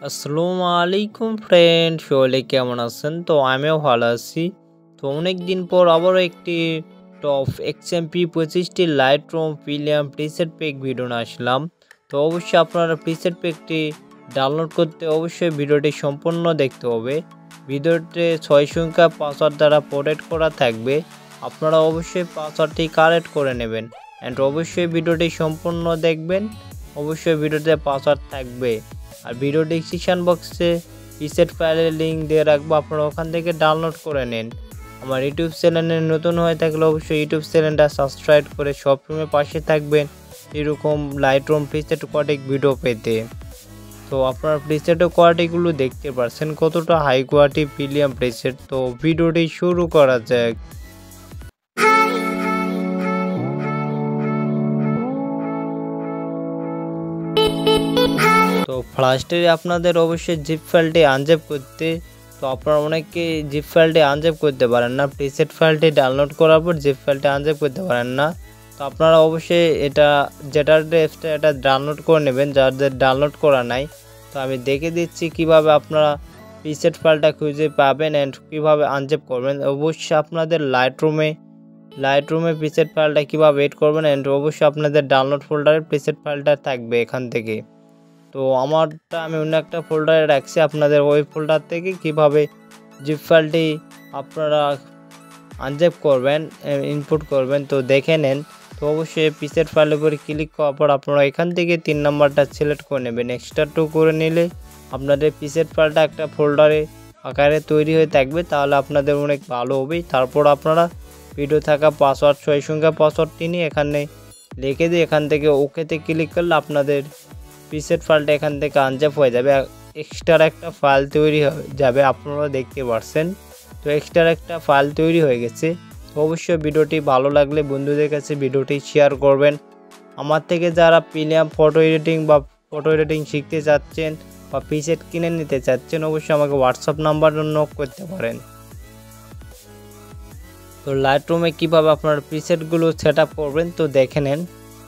আসসালামু আলাইকুম ফ্রেন্ড, সকলে কেমন আছেন? তো আমিও ভালো আছি। তো অনেক দিন পর আবারও একটি টপ এক্সএমপি 25টি Lightroom premium preset pack video নিয়ে আসলাম। তো অবশ্যই আপনারা প্রিসেট প্যাকটি ডাউনলোড করতে অবশ্যই ভিডিওটি সম্পূর্ণ দেখতে হবে। ভিডিওতে 6 সংখ্যা পাসওয়ার্ড দ্বারা প্রোটেক্ট করা থাকবে। আপনারা অবশ্যই পাসওয়ার্ডটি কারেক্ট করে নেবেন অ্যান্ড অবশ্যই ভিডিওটি সম্পূর্ণ দেখবেন। অবশ্যই ভিডিওতে পাসওয়ার্ড থাকবে। আর ভিডিও ডিসক্রিপশন বক্সে প্রিসেট ফাইলের লিঙ্ক দিয়ে রাখবো, আপনারা ওখান থেকে ডাউনলোড করে নিন। আমার ইউটিউব চ্যানেলে নতুন হয়ে থাকলে অবশ্যই ইউটিউব চ্যানেলটা সাবস্ক্রাইব করে সবসময় পাশে থাকবেন এরকম লাইটরুম প্রিসেট কোয়ালিটি ভিডিও পেতে। তো আপনার প্রিসেটের কোয়ালিটিগুলো দেখতে পাচ্ছেন কতটা হাই কোয়ালিটি প্রিমিয়াম প্রিসেট। তো ভিডিওটি শুরু করা যাক। তো ফার্স্টে আপনাদের অবশ্যই জিপ ফাইলটি আনজেপ করতে, তো আপনারা অনেকে জিপ ফাইলটি আনজেপ করতে পারেন না। প্রিসেট ফাইলটি ডাউনলোড করার পর জিপ ফাইলটি আনজেপ করতে পারেন না। তো আপনারা অবশ্যই যেটার অ্যাপসটা এটা ডাউনলোড করে নেবেন যাদের ডাউনলোড করা নাই। তো আমি দেখে দিচ্ছি কিভাবে আপনারা প্রিসেট ফাইলটা খুঁজে পাবেন অ্যান্ড কীভাবে আনজেপ করবেন। অবশ্যই আপনাদের লাইটরুমে প্রিসেট ফাইলটা কীভাবে এড করবেন অ্যান্ড অবশ্যই আপনাদের ডাউনলোড ফোল্ডারে প্রিসেট ফাইলটা থাকবে এখান থেকে। তো আমারটা আমি অন্য একটা ফোল্ডারে রাখছি, আপনাদের ওই ফোল্ডার থেকে কিভাবে জিপ ফাইলটি আপনারা আনজেপ করবেন, ইনপুট করবেন তো দেখে নেন। তো অবশ্যই প্রিসেট ফাইলের উপরে ক্লিক করার পর আপনারা এখান থেকে 3 নাম্বারটা সিলেক্ট করে নেবেন। এক্সট্রা করে নিলে আপনাদের প্রিসেট ফাইলটা একটা ফোল্ডারে আকারে তৈরি হয়ে থাকবে, তাহলে আপনাদের অনেক ভালো হবে। তারপর আপনারা ভিডিও থাকা পাসওয়ার্ড 6 সংখ্যা পাসওয়ার্ডটি নিয়ে এখানে লিখে দিয়ে এখান থেকে ওকেতে ক্লিক করলে আপনাদের প্রিসেট ফাইলটা এখান থেকে আনজেপ হয়ে যাবে। এক্সট্রা একটা ফাইল তৈরি হয়ে যাবে, আপনারা দেখতে পাচ্ছেন। তো এক্সট্রা একটা ফাইল তৈরি হয়ে গেছে। তো অবশ্যই ভিডিওটি ভালো লাগলে বন্ধুদের কাছে ভিডিওটি শেয়ার করবেন। আমার থেকে যারা প্রিমিয়াম ফটো এডিটিং শিখতে চাচ্ছেন বা প্রিসেট কিনে নিতে চাচ্ছেন অবশ্যই আমাকে হোয়াটসঅ্যাপ নাম্বার নক করতে পারেন। তো লাইটরুমে কীভাবে আপনারা প্রিসেটগুলো সেট আপ করবেন তো দেখে নেন।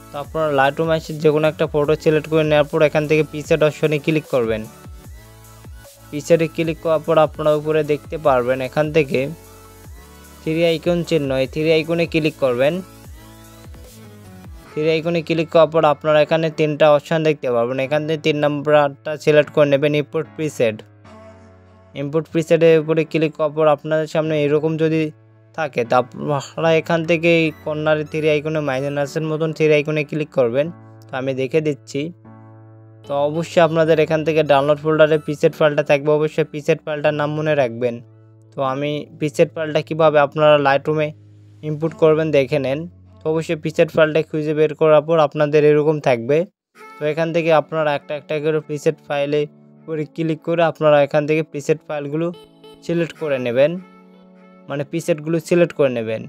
তো আপনারা লাইটরুমে এসে যে কোনো একটা ফটো সিলেক্ট করে নেওয়ার পর এখান থেকে প্রিসেট অপশনে ক্লিক করবেন। প্রিসেটে ক্লিক করার পর আপনারা উপরে দেখতে পারবেন এখান থেকে 3 আইকন চিহ্ন, এই 3 আইকনে ক্লিক করবেন। 3 আইকনে ক্লিক করার পর আপনারা এখানে 3টা অপশান দেখতে পারবেন। এখান থেকে 3 নাম্বারটা সিলেক্ট করে নেবেন, ইম্পোর্ট প্রিসেটের উপরে ক্লিক করার পর আপনাদের সামনে এরকম যদি থাকে তা আপনারা এখান থেকে কর্নারে 3 আইকনে মাইনাসের মতন 3 আইকনে ক্লিক করবেন। তো আমি দেখে দিচ্ছি। তো অবশ্যই আপনাদের এখান থেকে ডাউনলোড ফোল্ডারে প্রিসেট ফাইলটা থাকবে, অবশ্যই প্রিসেট ফাইলটার নাম মনে রাখবেন। তো আমি প্রিসেট ফাইলটা কীভাবে আপনারা লাইটরুমে ইনপুট করবেন দেখে নেন। তো অবশ্যই প্রিসেট ফাইলটা খুঁজে বের করার পর আপনাদের এরকম থাকবে। তো এখান থেকে আপনারা একটা করে প্রিসেট ফাইলে করে ক্লিক করে আপনারা এখান থেকে প্রিসেট ফাইলগুলো সিলেক্ট করে নেবেন, মানে প্রিসেটগুলো সিলেক্ট করে নেবেন।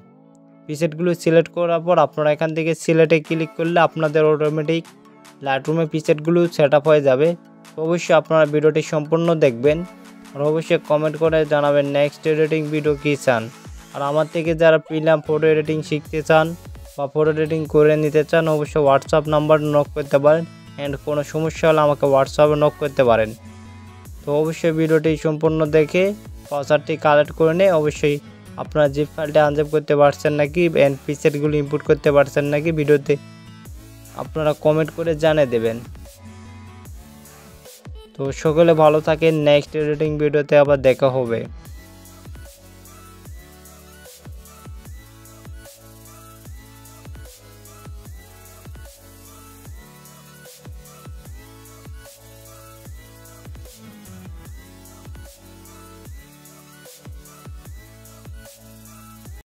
প্রিসেটগুলো সিলেক্ট করার পর আপনারা এখান থেকে সিলেক্টে ক্লিক করলে আপনাদের অটোমেটিক লাইটরুমে প্রিসেটগুলো সেট আপ হয়ে যাবে। অবশ্যই আপনারা ভিডিওটি সম্পূর্ণ দেখবেন আর অবশ্যই কমেন্ট করে জানাবেন নেক্সট এডিটিং ভিডিও কী চান। আর আমার থেকে যারা প্রিমিয়াম ফটো এডিটিং শিখতে চান বা ফটো এডিটিং করে নিতে চান অবশ্যই হোয়াটসঅ্যাপ নাম্বার নক করতে পারেন অ্যান্ড কোনো সমস্যা হলে আমাকে হোয়াটসঅ্যাপে নক করতে পারেন। তো অবশ্যই ভিডিওটি সম্পূর্ণ দেখে পাসওয়ার্ডটি কালেক্ট করে নিয়ে অবশ্যই আপনারা জিপ ফাইলটা আনজেপ করতে পারছেন নাকি অ্যান্ড প্রিসেটগুলো ইনপুট করতে পারছেন নাকি ভিডিওতে আপনারা কমেন্ট করে জানিয়ে দেবেন। তো সকলে ভালো থাকেন, নেক্সট এডিটিং ভিডিওতে আবার দেখা হবে।